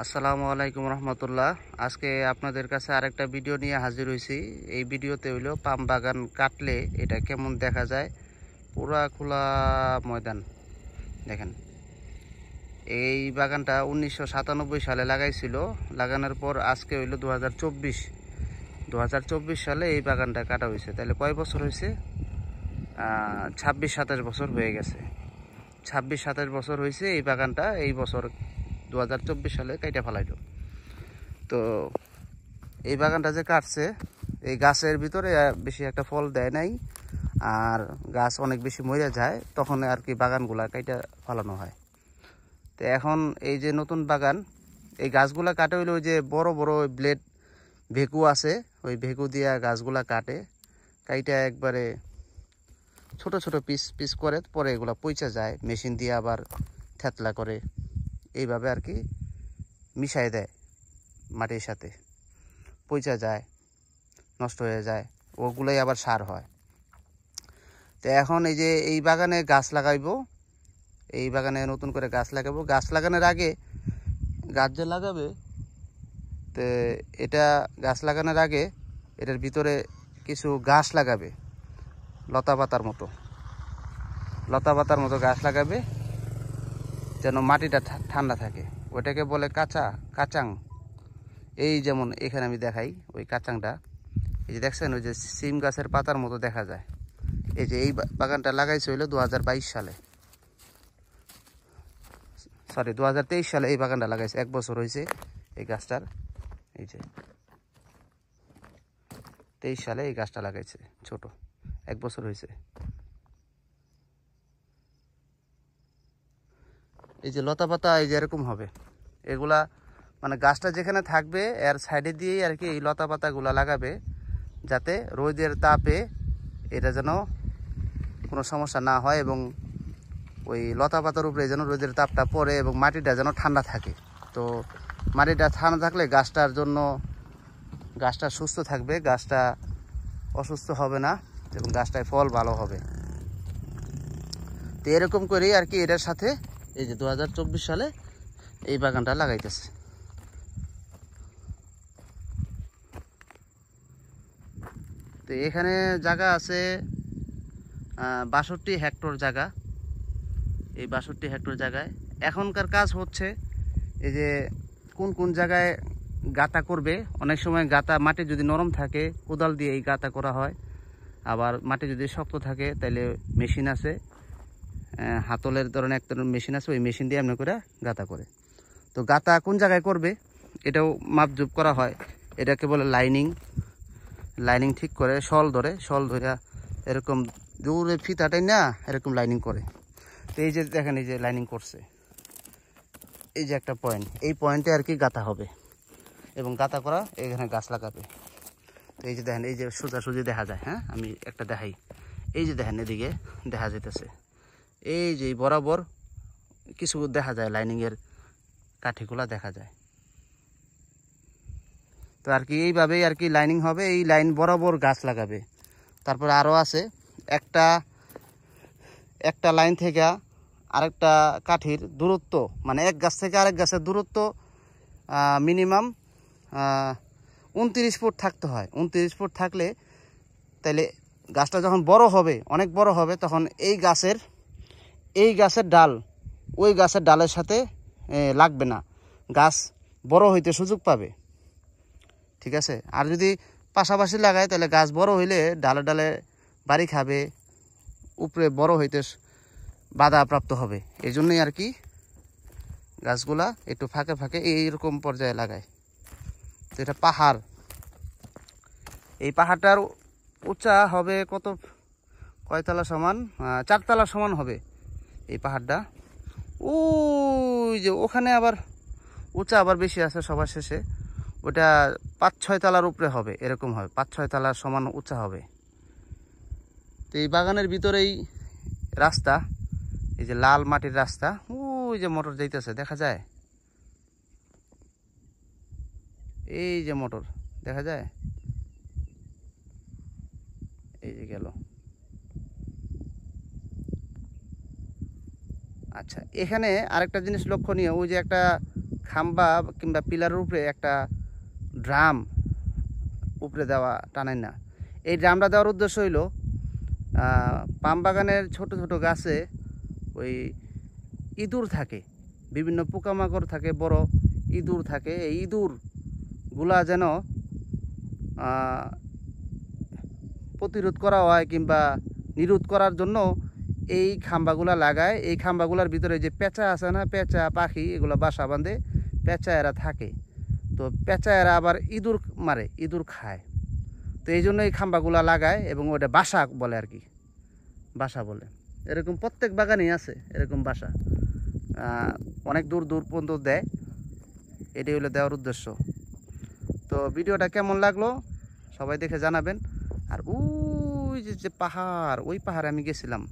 আসসালামু আলাইকুম রহমতুল্লাহ। আজকে আপনাদের কাছে আরেকটা ভিডিও নিয়ে হাজির হয়েছি। এই ভিডিওতে হইলো পাম বাগান কাটলে এটা কেমন দেখা যায়। পুরা খোলা ময়দান দেখেন। এই বাগানটা 1997 সালে লাগাইছিল। লাগানোর পর আজকে হইলো 2024 সালে এই বাগানটা কাটা হয়েছে। তাহলে কয় বছর হয়েছে? 26-27 বছর হয়ে গেছে। 26-27 বছর হয়েছে এই বাগানটা। এই বছর 2024 সালে কাইটা ফেলাইল। তো এই বাগানটা যে কাটছে, এই গাছের ভিতরে বেশি একটা ফল দেয় নাই, আর গাছ অনেক বেশি মরে যায়, তখন আর কি বাগানগুলা কাইটা ফলানো হয়। তো এখন এই যে নতুন বাগান, এই গাছগুলা কাটে হইলে ওই যে বড় বড় ব্লেড ভেকু আছে, ওই ভেকু দিয়া গাছগুলা কাটে, কাইটা একবারে ছোট ছোট পিস পিস করে, পরে এগুলা পচা যায়, মেশিন দিয়ে আবার থেতলা করে এইভাবে আর কি মিশাই দেয় মাটির সাথে, পচা যায়, নষ্ট হয়ে যায়, ওগুলোই আবার সার হয়। তো এখন এই যে এই বাগানে গাছ লাগাইবো, এই বাগানে নতুন করে গাছ লাগাবো। গাছ লাগানোর আগে গাছ যে লাগাবে, তো এটা গাছ লাগানোর আগে এটার ভিতরে কিছু গাছ লাগাবে, লতা পাতার মতো গাছ লাগাবে, যেন মাটিটা ঠান্ডা থাকে। ওইটাকে বলে কাচাং। এই যেমন এখানে আমি দেখাই ওই কাচাংটা, এই যে দেখছেন ওই যে সিম গাছের পাতার মতো দেখা যায়। এই যে এই বাগানটা লাগাইছে হইলো 2022 সালে, সরি 2023 সালে এই বাগানটা লাগাইছে। 1 বছর হয়েছে এই গাছটার। এই যে 23 সালে এই গাছটা লাগাইছে, ছোট 1 বছর হয়েছে। এই যে লতা পাতা এই যে এরকম হবে, এগুলা মানে গাছটা যেখানে থাকবে এর সাইডে দিয়েই আর কি এই লতা পাতাগুলা লাগাবে, যাতে রোদের তাপে এটা যেন কোনো সমস্যা না হয়, এবং ওই লতা পাতার উপরে যেন রোদের তাপটা পড়ে এবং মাটিটা যেন ঠান্ডা থাকে। তো মাটিটা ঠান্ডা থাকলে গাছটা সুস্থ থাকবে, গাছটা অসুস্থ হবে না, এবং গাছটায় ফল ভালো হবে। তো এরকম করেই আর কি এটার সাথে এই যে 2024 সালে এই বাগানটা লাগাইতেছে। তো এখানে জায়গা আছে 62 হেক্টর জায়গা। এই 62 হেক্টর জায়গায় এখনকার কাজ হচ্ছে এই যে কোন জায়গায় গাঁথা করবে। অনেক সময় মাটি যদি নরম থাকে কোদাল দিয়ে এই গাঁথা করা হয়, আবার মাটি যদি শক্ত থাকে তাহলে মেশিন আছে, হাতলের ধরনের একটা মেশিন আছে, ওই মেশিন দিয়ে এমনি করে গাঁথা করে। তো গাঁথা কোন জায়গায় করবে এটাও মাপজোপ করা হয়। এটাকে বলে লাইনিং ঠিক করে শল ধরে এরকম দূরে ফিতাটাই না এরকম লাইনিং করে। তো এই যে দেখেন এই যে লাইনিং করছে, এই যে একটা পয়েন্ট, এই পয়েন্টে আর কি গাঁথা হবে, এবং গাঁথা করা এখানে গাছ লাগাবে। তো এই যে দেখেন এই যে সোজাসুজি দেখা যায়। হ্যাঁ, আমি একটা দেখাই। এই যে দেখেন এদিকে দেখা যাইতেছে, এই যে বরাবর কিছু দেখা যায়, লাইনিংয়ের কাঠিগুলা দেখা যায়। তো আর কি এইভাবেই আর কি লাইনিং হবে, এই লাইন বরাবর গাছ লাগাবে। তারপরে আরও আছে একটা লাইন থেকে আরেকটা কাঠির দূরত্ব, মানে এক গাছ থেকে আরেক গাছের দূরত্ব মিনিমাম 29 ফুট থাকতে হয়। 29 ফুট থাকলে তাইলে গাছটা যখন বড় হবে, অনেক বড় হবে, তখন এই গাছের ডাল ওই গাছের ডালের সাথে লাগবে না, গাছ বড় হইতে সুযোগ পাবে। ঠিক আছে। আর যদি পাশাপাশি লাগায় তাহলে গাছ বড় হইলে ডালে ডালে বাড়ি খাবে, উপরে বড় হইতে বাধাপ্রাপ্ত হবে। এই জন্যই আর কি গাছগুলা একটু ফাঁকে ফাঁকে এইরকম পর্যায়ে লাগায়। তো এটা পাহাড়, এই পাহাড়টার উচ্চা হবে কয়তলা সমান? 4 তলা সমান হবে এই পাহাড়টা। ওই যে ওখানে আবার উঁচা আবার বেশি আছে, সবার শেষে ওটা 5-6 তলার উপরে হবে, এরকম হবে, 5-6 তলার সমান উঁচা হবে। তো এই বাগানের ভিতরেই রাস্তা, এই যে লাল মাটির রাস্তা, ওই যে মোটর যাইতেছে দেখা যায়, এই যে মোটর দেখা যায়, এই যে গেল। আচ্ছা, এখানে আরেকটা জিনিস লক্ষণীয়, ওই যে একটা খাম্বা কিংবা পিলারের উপরে একটা ড্রাম উপরে দেওয়া টানাই না। এই ড্রামটা দেওয়ার উদ্দেশ্য হইল পাম বাগানের ছোট ছোট গাছে ওই ইঁদুর থাকে, বিভিন্ন পোকামাকড় থাকে, বড় ইঁদুর থাকে। এই ইঁদুরগুলা যেন প্রতিরোধ করা হয় কিংবা নিরোধ করার জন্য এই খাম্বাগুলা লাগায়। এই খাম্বাগুলার ভিতরে যে পেঁচা আছে না, পেঁচা পাখি, এগুলো বাসা বাঁধে, পেঁচা এরা থাকে। তো পেঁচা এরা আবার ইঁদুর মারে, ইঁদুর খায়। তো এই জন্য এই খাম্বাগুলা লাগায় এবং ওটা বাসা বলে আর কি, বাসা বলে। এরকম প্রত্যেক বাগানেই আছে এরকম বাসা, অনেক দূর দূর পর্যন্ত দেয়। এটাই হলো দেওয়ার উদ্দেশ্য। তো ভিডিওটা কেমন লাগলো সবাই দেখে জানাবেন। আর ওই যে পাহাড়, ওই পাহাড়ে আমি গেছিলাম।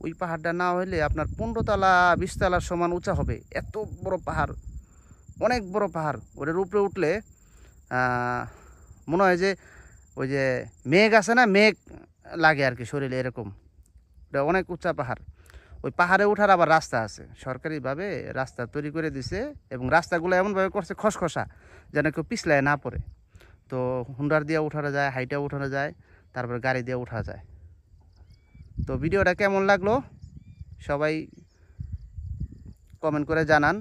ওই পাহাড়টা না হইলে আপনার 15 তলা 20 তলার সমান উঁচা হবে, এত বড় পাহাড়, অনেক বড় পাহাড়। ওটার উপরে উঠলে মনে হয় যে ওই যে মেঘ আছে না, মেঘ লাগে আর কি শরীরে, এরকম। ওটা অনেক উঁচা পাহাড়। ওই পাহাড়ে ওঠার আবার রাস্তা আছে, সরকারিভাবে রাস্তা তৈরি করে দিছে এবং রাস্তাগুলো এমনভাবে করছে খসখসা যেন কেউ পিছলায় না পড়ে। তো হুন্ডার দিয়ে উঠানো যায়, হাইটা উঠানো যায়, তারপরে গাড়ি দিয়ে উঠা যায়। তো ভিডিওটা কেমন লাগলো সবাই কমেন্ট করে জানান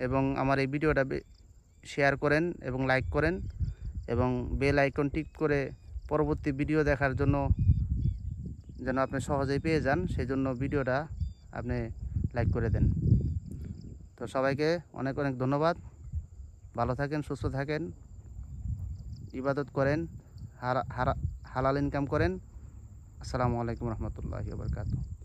এবং আমার এই ভিডিওটা শেয়ার করেন এবং লাইক করেন এবং বেল আইকন টিক করে পরবর্তী ভিডিও দেখার জন্য যেন আপনি সহজেই পেয়ে যান, সেই জন্য ভিডিওটা আপনি লাইক করে দেন। তো সবাইকে অনেক অনেক ধন্যবাদ। ভালো থাকেন, সুস্থ থাকেন, ইবাদত করেন, হালাল ইনকাম করেন। আসসালামু আলাইকুম রহমতুল্লাহি ওয়া বারাকাতুহু।